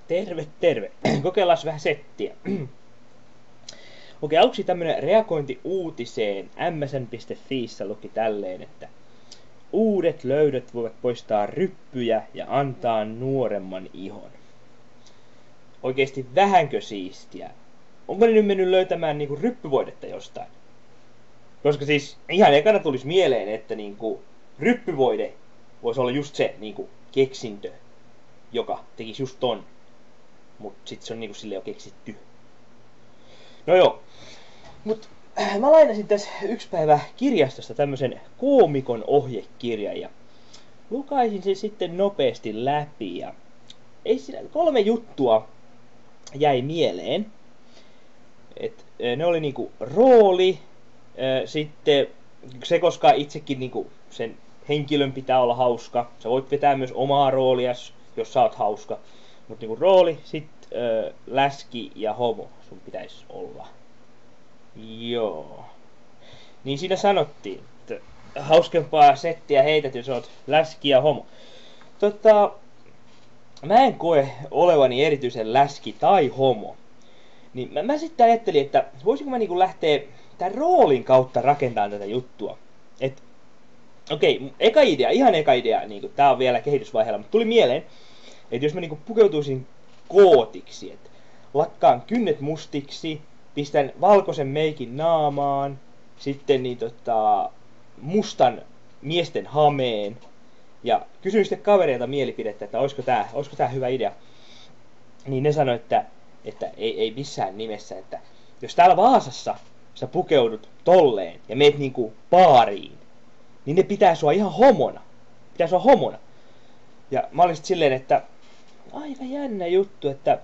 Terve, terve. Kokeillaan vähän settiä. Okei, aluksi tämmönen reagointi uutiseen. MSN.fiissä luki tälleen, että uudet löydöt voivat poistaa ryppyjä ja antaa nuoremman ihon. Oikeesti vähänkö siistiä? Onko ne nyt mennyt löytämään niinku ryppyvoidetta jostain? Koska siis ihan ekana tulisi mieleen, että niinku ryppyvoide voisi olla just se niinku keksintö, joka tekisi just ton. Mut sit se on niinku sille jo keksitty. No joo. Mut mä lainasin tässä yksi päivä kirjastosta tämmösen koomikon ohjekirjan ja lukaisin sen sitten nopeasti läpi ja ei siinä 3 juttua jäi mieleen. Ne oli niinku rooli, sitten se koska itsekin niinku sen henkilön pitää olla hauska. Sä voit vetää myös omaa roolia, jos sä oot hauska. Mut niinku rooli, sit läski ja homo sun pitäisi olla. Joo. Niin siinä sanottiin, että hauskempaa settiä heität, jos oot läski ja homo. Mä en koe olevani erityisen läski tai homo. Niin mä sitten ajattelin, että voisinko mä niinku lähteä tän roolin kautta rakentamaan tätä juttua. Okei, ihan eka idea, niinku, tää on vielä kehitysvaiheella, mutta tuli mieleen, että jos mä niinku pukeutuisin kootiksi, että lakkaan kynnet mustiksi, pistän valkoisen meikin naamaan, sitten niin mustan miesten hameen, ja kysyin sitten kavereilta mielipidettä, että olisiko tää hyvä idea. Niin ne sanoi, että ei missään nimessä, että jos täällä Vaasassa sä pukeudut tolleen ja meet niinku baariin, niin ne pitää sua ihan homona. Ja mä olin sit silleen, että aika jännä juttu, että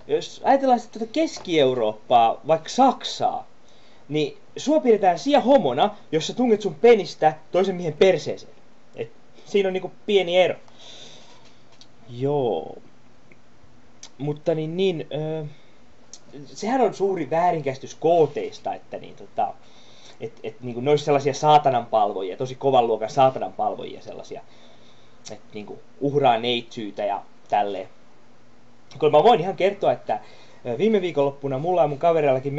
jos ajatellaan sitten Keski-Eurooppaa, vaikka Saksaa, niin sua pidetään siellä homona, jos sä tunget sun penistä toisen miehen perseeseen. Et siinä on niinku pieni ero. Joo. Mutta sehän on suuri väärinkäsitys kooteista, että niinku ne olisi sellaisia saatananpalvojia, tosi kovan luokan saatananpalvojia sellaisia, että niinku uhraa neitsyitä ja tälleen. Kun mä voin ihan kertoa, että viime viikonloppuna mulla ja mun kavereillakin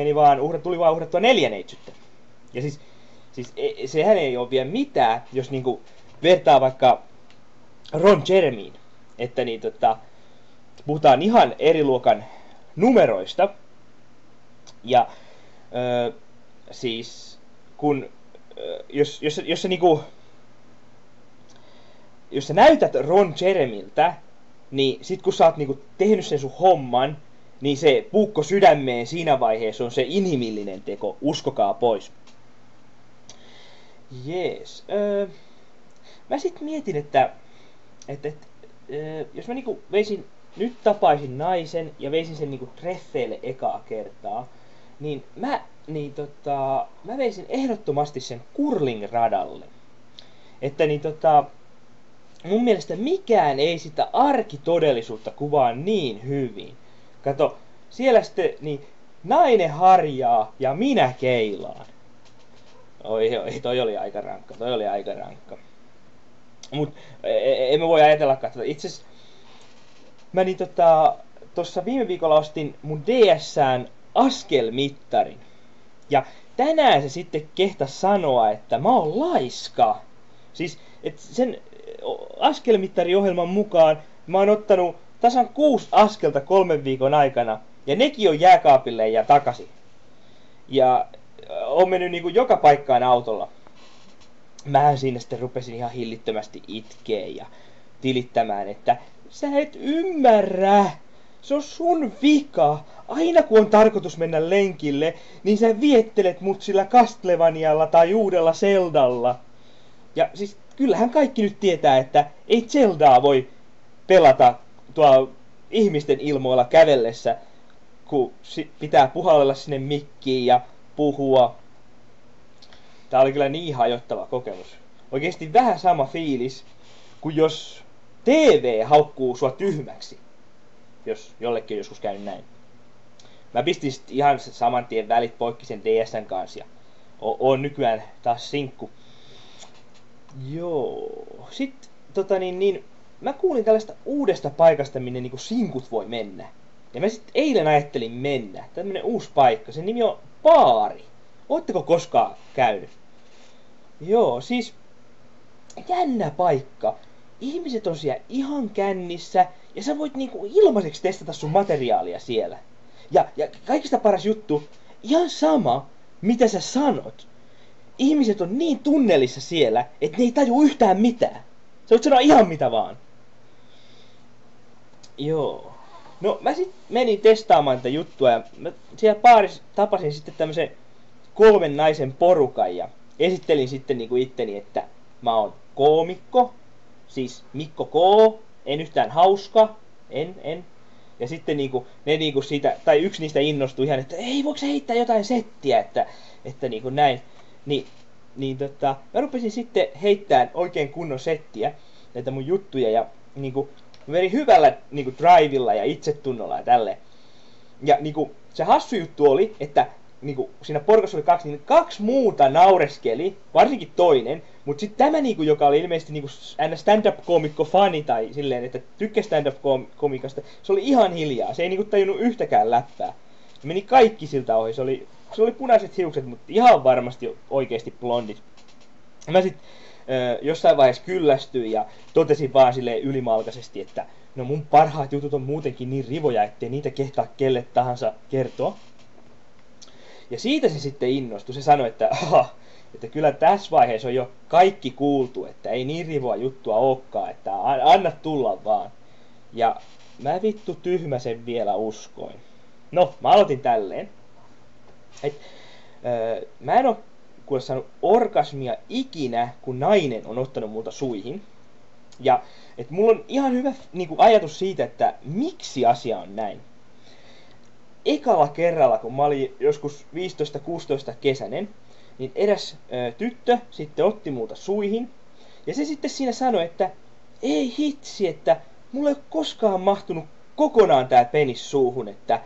tuli vaan uhrattua 4 neitsyttä. Ja siis sehän ei ole vielä mitään, jos niinku vertaa vaikka Ron Jeremyin, että puhutaan ihan eri luokan numeroista. Ja siis kun jos sä näytät Ron Jeremyltä, niin sit kun sä oot niinku tehnyt sen sun homman, niin se puukko sydämeen siinä vaiheessa on se inhimillinen teko, uskokaa pois. Jees. Mä sit mietin, että jos mä niinku nyt tapaisin naisen ja veisin sen niinku treffeille ekaa kertaa, niin mä veisin ehdottomasti sen curling-radalle. Että mun mielestä mikään ei sitä arkitodellisuutta kuvaa niin hyvin. Kato, siellä sitten nainen harjaa ja minä keilaan. Oi, toi oli aika rankka. Mut emme voi ajatellakaan. Itse asiassa mä tossa viime viikolla ostin mun DS:ään askelmittarin. Ja tänään se sitten kehtas sanoa, että mä oon laiska. Siis, että sen askelmittariohjelman mukaan mä oon ottanut tasan 6 askelta 3 viikon aikana. Ja nekin on jääkaapille ja takaisin. Ja on mennyt niinku joka paikkaan autolla. Mähän siinä sitten rupesin ihan hillittömästi itkeen ja tilittämään, että sä et ymmärrä. Se on sun vika. Aina kun on tarkoitus mennä lenkille, niin sä viettelet mut sillä Castlevanialla tai uudella Zeldalla. Ja siis kyllähän kaikki nyt tietää, että ei Zeldaa voi pelata tuolla ihmisten ilmoilla kävellessä, kun pitää puhallella sinne mikkiin ja puhua. Tää oli kyllä niin hajottava kokemus. Oikeesti vähän sama fiilis, kuin jos TV haukkuu sua tyhmäksi. Jos jollekin joskus käynyt näin. Mä pistin sit ihan saman tien välit poikki sen DS:n kanssa ja oon nykyään taas sinkku. Joo. Sitten mä kuulin tällaista uudesta paikasta, minne niinku sinkut voi mennä. Ja mä sitten eilen ajattelin mennä. Tämmönen uusi paikka. Sen nimi on Baari. Ootteko koskaan käynyt? Joo, siis jännä paikka. Ihmiset on siellä ihan kännissä ja sä voit niinku ilmaiseksi testata sun materiaalia siellä. Ja kaikista paras juttu, ihan sama mitä sä sanot. Ihmiset on niin tunnelissa siellä, että ne ei taju yhtään mitään. Sä voit sanoa ihan mitä vaan. Joo. No mä sit menin testaamaan tätä juttua ja mä siellä baarissa tapasin sitten tämmösen 3 naisen porukan ja esittelin sitten niinku itteni, että mä oon koomikko, siis Mikko K, en yhtään hauska, en. Ja sitten niinku, ne niinku siitä, tai yksi niistä innostui ihan, että ei voiko sä heittää jotain settiä, että niinku näin. Mä rupesin sitten heittämään oikein kunnon settiä, näitä mun juttuja ja niinku, mä menin hyvällä niinku drivilla ja itsetunnolla ja tälleen. Ja niinku, se hassu juttu oli, että niinku, siinä porukassa oli 2, niin 2 muuta naureskeli, varsinkin toinen, mutta sitten tämä niinku, joka oli ilmeisesti niinku stand-up-koomikko fani tai silleen, että tykkäsi stand-up-koomikasta, se oli ihan hiljaa, se ei niinku tajunnut yhtäkään läppää. Se meni kaikki siltä ohi, se oli punaiset hiukset, mutta ihan varmasti oikeesti blondit. Mä sit jossain vaiheessa kyllästyin ja totesin vaan silleen ylimalkaisesti, että no mun parhaat jutut on muutenkin niin rivoja, ettei niitä kehtaa kelle tahansa kertoa. Ja siitä se sitten innostui. Se sanoi, että kyllä tässä vaiheessa on jo kaikki kuultu, että ei niin rivoa juttua olekaan, että anna tulla vaan. Ja mä vittu tyhmäsen vielä uskoin. No, mä aloitin tälleen. Mä en oo kuule saanut orgasmia ikinä, kun nainen on ottanut multa suihin. Ja et mulla on ihan hyvä niinku, ajatus siitä, että miksi asia on näin. Ekalla kerralla, kun mä olin joskus 15-16 kesäinen, niin eräs tyttö sitten otti multa suihin. Ja se sitten siinä sanoi, että ei hitsi, että mulla ei ole koskaan mahtunut kokonaan tää penis suuhun, että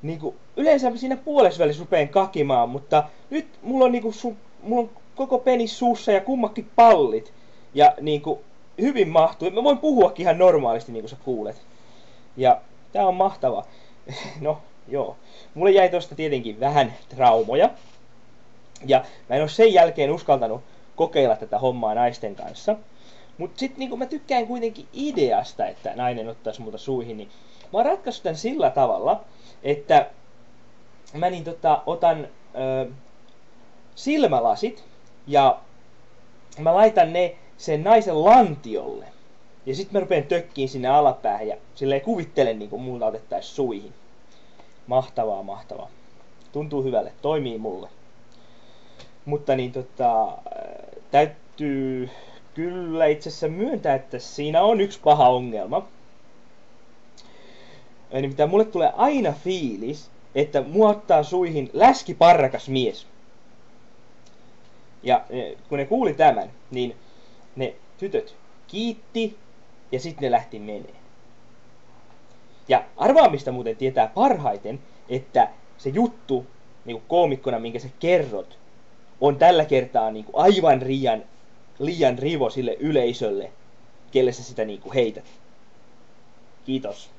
niinku, yleensä siinä puolesvälissä rupeen kakimaan, mutta nyt mulla on, niinku, mulla on koko penis suussa ja kummakin pallit. Ja niinku, hyvin mahtuu. Mä voin puhuakin ihan normaalisti, niin kuin sä kuulet. Ja tää on mahtava. No, joo. Mulle jäi tosta tietenkin vähän traumoja. Ja mä en oo sen jälkeen uskaltanut kokeilla tätä hommaa naisten kanssa. Mut sit niinku mä tykkään kuitenkin ideasta, että nainen ottais multa suihin, niin mä oon ratkaissut tän sillä tavalla, että mä otan silmälasit ja mä laitan ne sen naisen lantiolle. Ja sit mä rupeen tökkiin sinne alapäähän ja silleen kuvittelen niinku multa otettais suihin. Mahtavaa, mahtavaa. Tuntuu hyvälle, toimii mulle. Mutta täytyy kyllä itse asiassa myöntää, että siinä on yksi paha ongelma. Nimittäin mulle tulee aina fiilis, että mua ottaa suihin läskiparrakas mies. Ja kun ne kuuli tämän, niin ne tytöt kiitti ja sitten ne lähti menee. Ja arvaamista muuten tietää parhaiten, että se juttu niinku koomikkona, minkä sä kerrot, on tällä kertaa niinku aivan liian rivo sille yleisölle, kelle sä sitä niinku heität. Kiitos.